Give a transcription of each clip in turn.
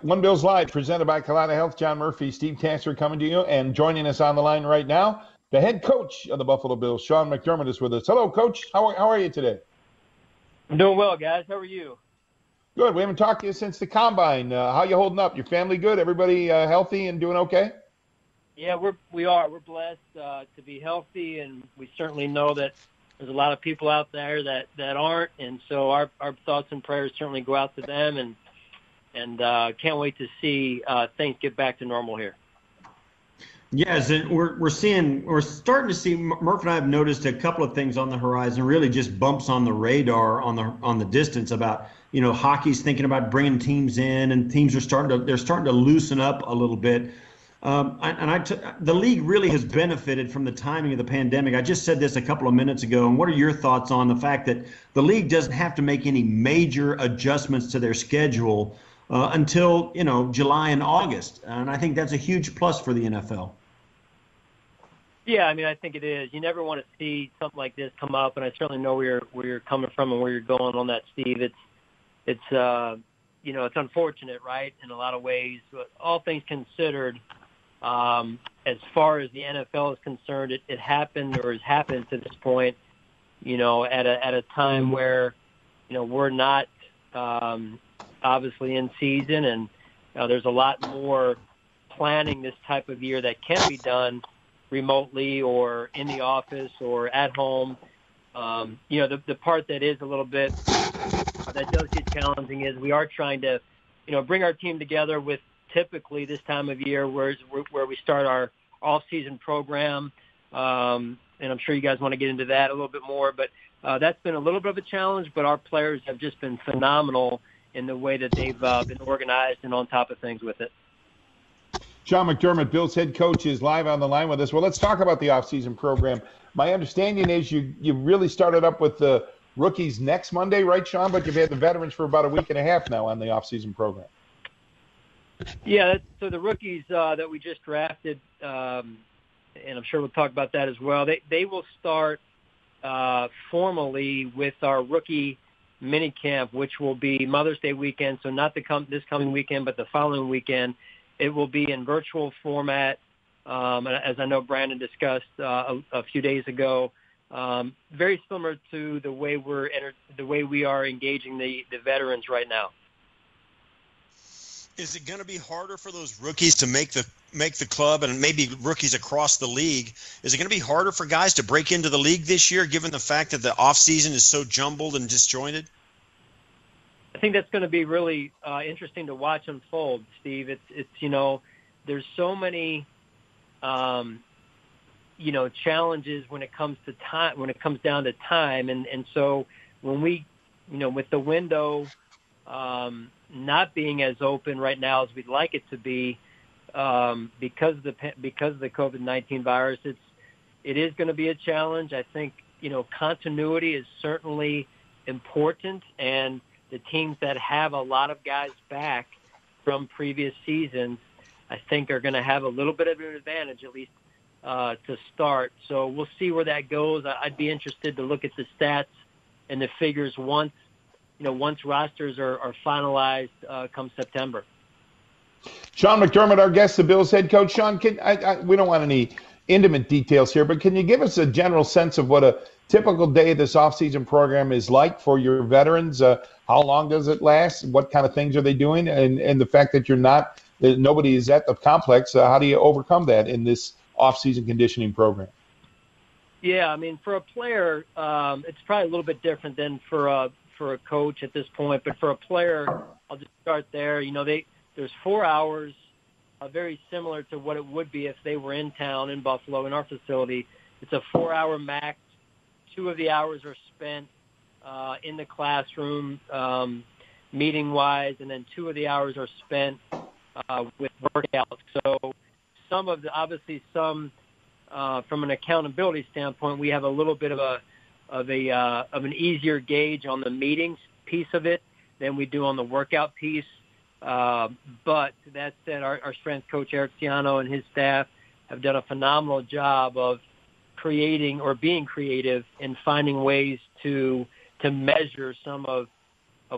One Bills Live, presented by Kalata Health. John Murphy, Steve Tasker coming to you, and joining us on the line right now, the head coach of the Buffalo Bills, Sean McDermott, is with us. Hello, Coach. How are you today? I'm doing well, guys. How are you? Good. We haven't talked to you since the Combine. How you holding up? Your family good? Everybody healthy and doing okay? Yeah, we are. We're blessed to be healthy, and we certainly know that there's a lot of people out there that aren't, and so our thoughts and prayers certainly go out to them, and can't wait to see things get back to normal here. Yes, and we're starting to see. Murph and I have noticed a couple of things on the horizon, really just bumps on the radar on the distance about, hockey's thinking about bringing teams in, and teams are starting to loosen up a little bit. The league really has benefited from the timing of the pandemic. I just said this a couple of minutes ago, and what are your thoughts on the fact that the league doesn't have to make any major adjustments to their schedule until July and August, and I think that's a huge plus for the NFL. Yeah, I mean, I think it is. You never want to see something like this come up, and I certainly know where you're coming from and where you're going on that, Steve. It's it's unfortunate, right, in a lot of ways. But all things considered, as far as the NFL is concerned, it happened or has happened to this point, at a time where, we're not obviously in season, and there's a lot more planning this type of year that can be done remotely or in the office or at home. The part that is a little bit that does get challenging is we are trying to, bring our team together with typically this time of year where we start our off-season program. And I'm sure you guys want to get into that a little bit more, but that's been a little bit of a challenge, but our players have just been phenomenal in the way that they've been organized and on top of things with it. Sean McDermott, Bills head coach, is live on the line with us. Well, let's talk about the offseason program. My understanding is you really started up with the rookies next Monday, right, Sean? But you've had the veterans for about a week and a half now on the offseason program. Yeah, so the rookies that we just drafted, and I'm sure we'll talk about that as well, they will start formally with our rookie mini camp, which will be Mother's Day weekend, so not this coming weekend, but the following weekend. It will be in virtual format, as I know Brandon discussed a few days ago. Very similar to the way we are engaging the veterans right now. Is it going to be harder for those rookies to make the club, and maybe rookies across the league? Is it going to be harder for guys to break into the league this year, given the fact that the off season is so jumbled and disjointed? I think that's going to be really interesting to watch unfold, Steve. It's there's so many challenges when it comes to time, when it comes down to time, and so when we with the window not being as open right now as we'd like it to be because of the COVID-19 virus, it is going to be a challenge. I think continuity is certainly important, and the teams that have a lot of guys back from previous seasons, I think, are going to have a little bit of an advantage, at least to start. So we'll see where that goes. I'd be interested to look at the stats and the figures once rosters are finalized come September. Sean McDermott, our guest, the Bills head coach. Sean, we don't want any intimate details here, but can you give us a general sense of what a typical day of this offseason program is like for your veterans? How long does it last? What kind of things are they doing? And the fact that nobody is at the complex, how do you overcome that in this offseason conditioning program? Yeah, I mean, for a player, it's probably a little bit different than for a coach at this point. But for a player, I'll just start there. There's 4 hours, very similar to what it would be if they were in town in Buffalo in our facility. It's a 4-hour max. 2 of the hours are spent in the classroom, meeting-wise, and then 2 of the hours are spent with workouts. So obviously some from an accountability standpoint, we have a little bit of an easier gauge on the meetings piece of it than we do on the workout piece. But that said, our strength coach Eric Ciano and his staff have done a phenomenal job of creating or being creative in finding ways to measure some of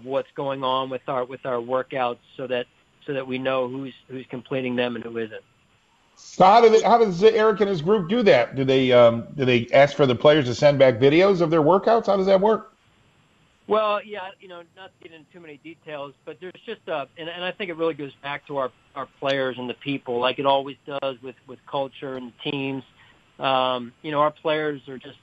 what's going on with our workouts, so that so that we know who's completing them and who isn't. So how does Eric and his group do that? Do they ask for the players to send back videos of their workouts? How does that work? Well, yeah, not to get into too many details, but there's just and I think it really goes back to our players and the people, like it always does with culture and teams. Our players are just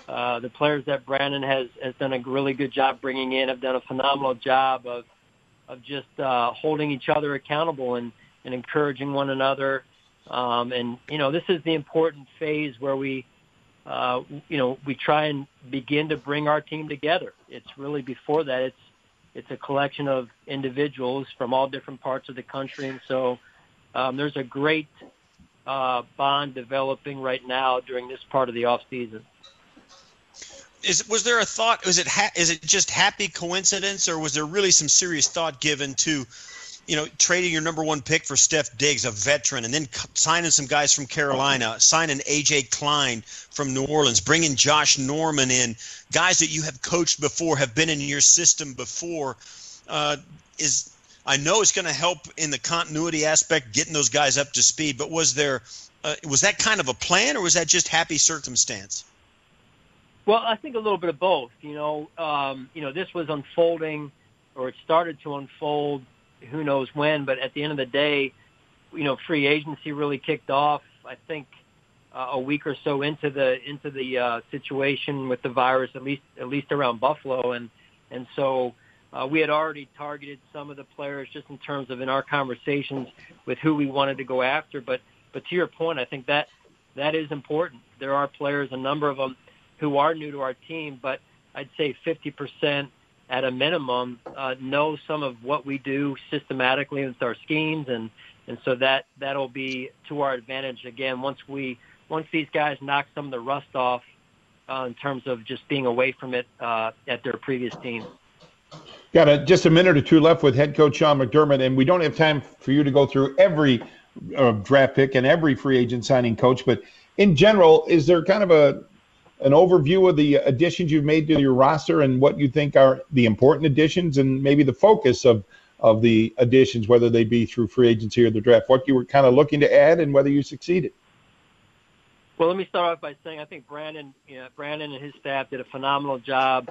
the players that Brandon has done a really good job bringing in, have done a phenomenal job of just holding each other accountable and encouraging one another. This is the important phase where we try and begin to bring our team together. It's really before that. It's a collection of individuals from all different parts of the country. And so there's a great bond developing right now during this part of the off season. Was there a thought? Is it just happy coincidence, or was there really some serious thought given to, trading your number one pick for Steph Diggs, a veteran, and then signing some guys from Carolina, signing A.J. Klein from New Orleans, bringing Josh Norman in, guys that you have coached before, have been in your system before? I know it's going to help in the continuity aspect, getting those guys up to speed. But was that kind of a plan, or was that just happy circumstance? Well, I think a little bit of both. This was unfolding, or it started to unfold. Who knows when? But at the end of the day, free agency really kicked off. I think a week or so into the situation with the virus, at least around Buffalo, and so we had already targeted some of the players just in terms of in our conversations with who we wanted to go after. But to your point, I think that is important. There are players, a number of them, who are new to our team, but I'd say 50% at a minimum know some of what we do systematically with our schemes, and so that'll be to our advantage again once these guys knock some of the rust off in terms of just being away from it at their previous team. Got just a minute or two left with head coach Sean McDermott, and we don't have time for you to go through every draft pick and every free agent signing, Coach, but in general, is there kind of an overview of the additions you've made to your roster and what you think are the important additions and maybe the focus of the additions, whether they be through free agency or the draft, what you were kind of looking to add and whether you succeeded? Well, let me start off by saying I think Brandon and his staff did a phenomenal job.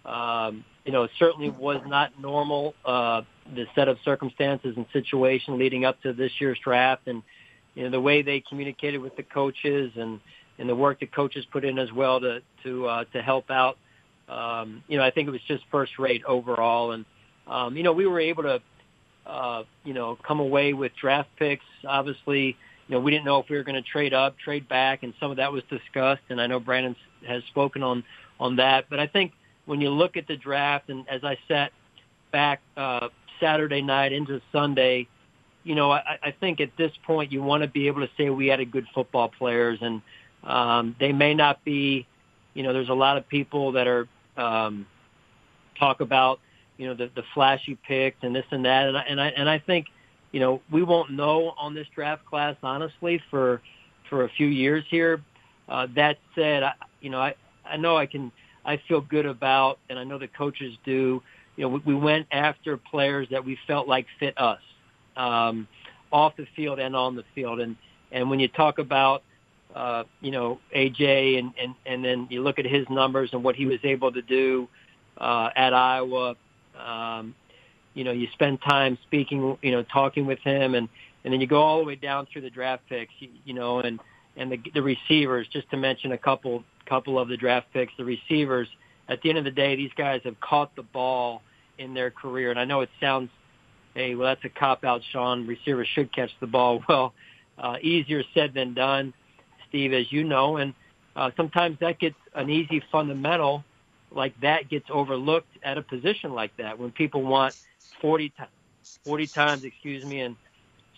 It certainly was not normal, the set of circumstances and situation leading up to this year's draft, and the way they communicated with the coaches and the work the coaches put in as well to help out. I think it was just first rate overall. And, we were able to, come away with draft picks. Obviously, we didn't know if we were going to trade up, trade back, and some of that was discussed. And I know Brandon has spoken on that. But I think when you look at the draft, and as I sat back Saturday night into Sunday, I think at this point you want to be able to say we had a good football players, and they may not be, there's a lot of people that are talk about, the flashy picks and this and that. And I think, we won't know on this draft class, honestly, for a few years here. That said, I know I feel good about, and I know the coaches do, we went after players that we felt like fit us, off the field and on the field. And when you talk about, AJ and then you look at his numbers and what he was able to do at Iowa, you spend time speaking, talking with him, and then you go all the way down through the draft picks, and the receivers, just to mention a couple of the draft picks, the receivers, at the end of the day, these guys have caught the ball in their career. And I know it sounds, hey, well, that's a cop-out, Sean. Receivers should catch the ball. Well, easier said than done, Steve, as you know, and sometimes that gets an easy fundamental like that gets overlooked at a position like that when people want 40 times, and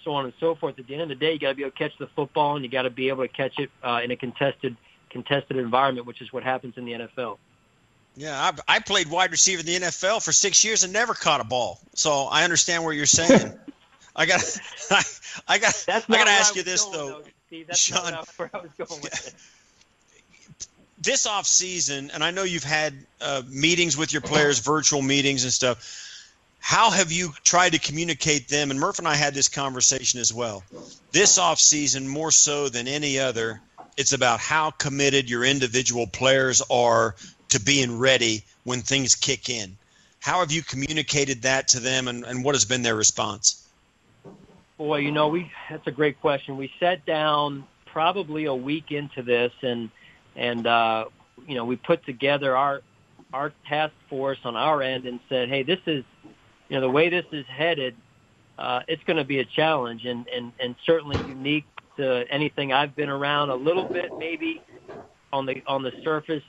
so on and so forth. At the end of the day, you got to be able to catch the football, and you got to be able to catch it in a contested environment, which is what happens in the NFL. Yeah, I played wide receiver in the NFL for 6 years and never caught a ball. So I understand what you're saying. I got to ask you this though, Steve. That's Sean. not where I was going with it. This off season, and I know you've had meetings with your players, virtual meetings and stuff. How have you tried to communicate them? And Murph and I had this conversation as well. This offseason, more so than any other, it's about how committed your individual players are to being ready when things kick in. How have you communicated that to them, and what has been their response? Boy, that's a great question. We sat down probably a week into this, and we put together our task force on our end and said, hey, this is, the way this is headed, it's going to be a challenge and certainly unique to anything I've been around. A little bit maybe on the surface,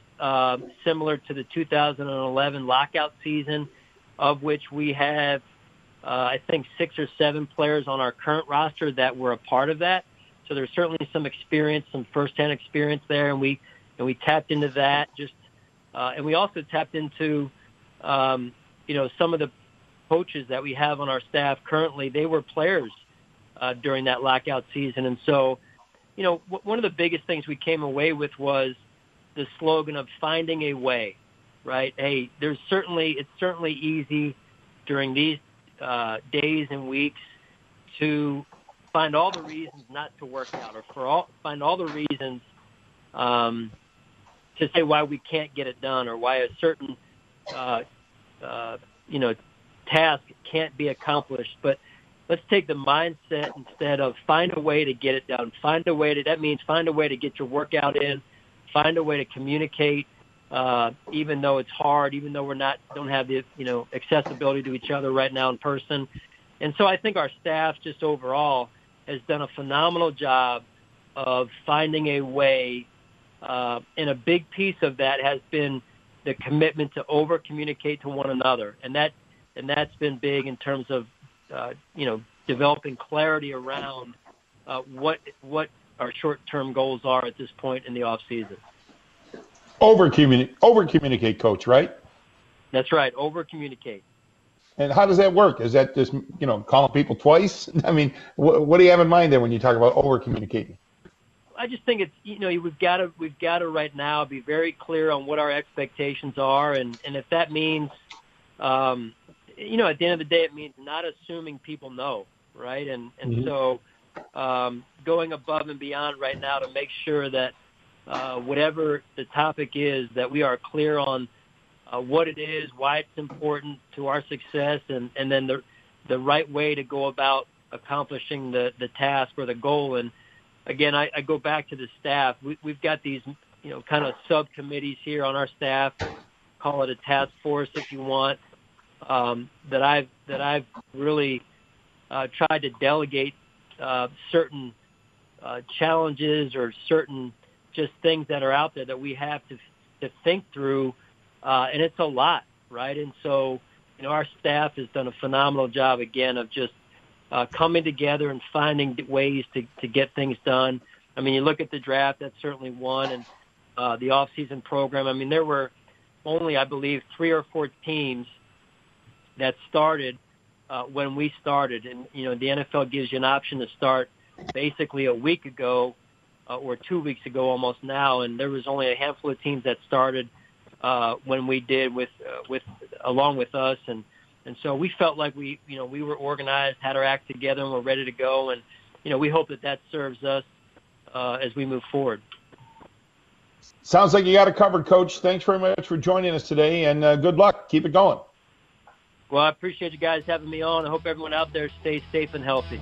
similar to the 2011 lockout season, of which we have, I think, 6 or 7 players on our current roster that were a part of that. So there's certainly some experience, some firsthand experience there, and we tapped into that. And we also tapped into, some of the coaches that we have on our staff currently. They were players during that lockout season, and so, one of the biggest things we came away with was the slogan of finding a way. Right? Hey, it's certainly easy during these days and weeks to find all the reasons not to work out, or find all the reasons to say why we can't get it done, or why a certain task can't be accomplished. But let's take the mindset instead of find a way to get it done. That means find a way to get your workout in, find a way to communicate, even though it's hard, even though don't have the accessibility to each other right now in person. And so I think our staff just overall has done a phenomenal job of finding a way, and a big piece of that has been the commitment to over communicate to one another, and that's been big in terms of developing clarity around what our short-term goals are at this point in the off season. Over communicate, Coach, right? That's right. Over communicate. And how does that work? Is that just calling people twice? I mean, what do you have in mind there when you talk about over communicating? I just think it's we've got to right now be very clear on what our expectations are, and if that means at the end of the day it means not assuming people know, right? And Mm-hmm. So going above and beyond right now to make sure that whatever the topic is, that we are clear on what it is, why it's important to our success, and then the right way to go about accomplishing the task or the goal. And again, I go back to the staff. We've got these kind of subcommittees here on our staff, call it a task force if you want, that I've really tried to delegate certain challenges or certain just things that are out there that we have to think through, and it's a lot, right? And so, our staff has done a phenomenal job again of just coming together and finding ways to get things done. I mean, you look at the draft, that's certainly one, and the off-season program. I mean, there were only, I believe, 3 or 4 teams that started when we started, and the NFL gives you an option to start basically a week ago. Or 2 weeks ago almost now, and there was only a handful of teams that started when we did along with us, and so we felt like we were organized, had our act together, and we're ready to go, and we hope that serves us as we move forward. Sounds like you got it covered, Coach. Thanks very much for joining us today, and good luck. Keep it going. Well, I appreciate you guys having me on. I hope everyone out there stays safe and healthy.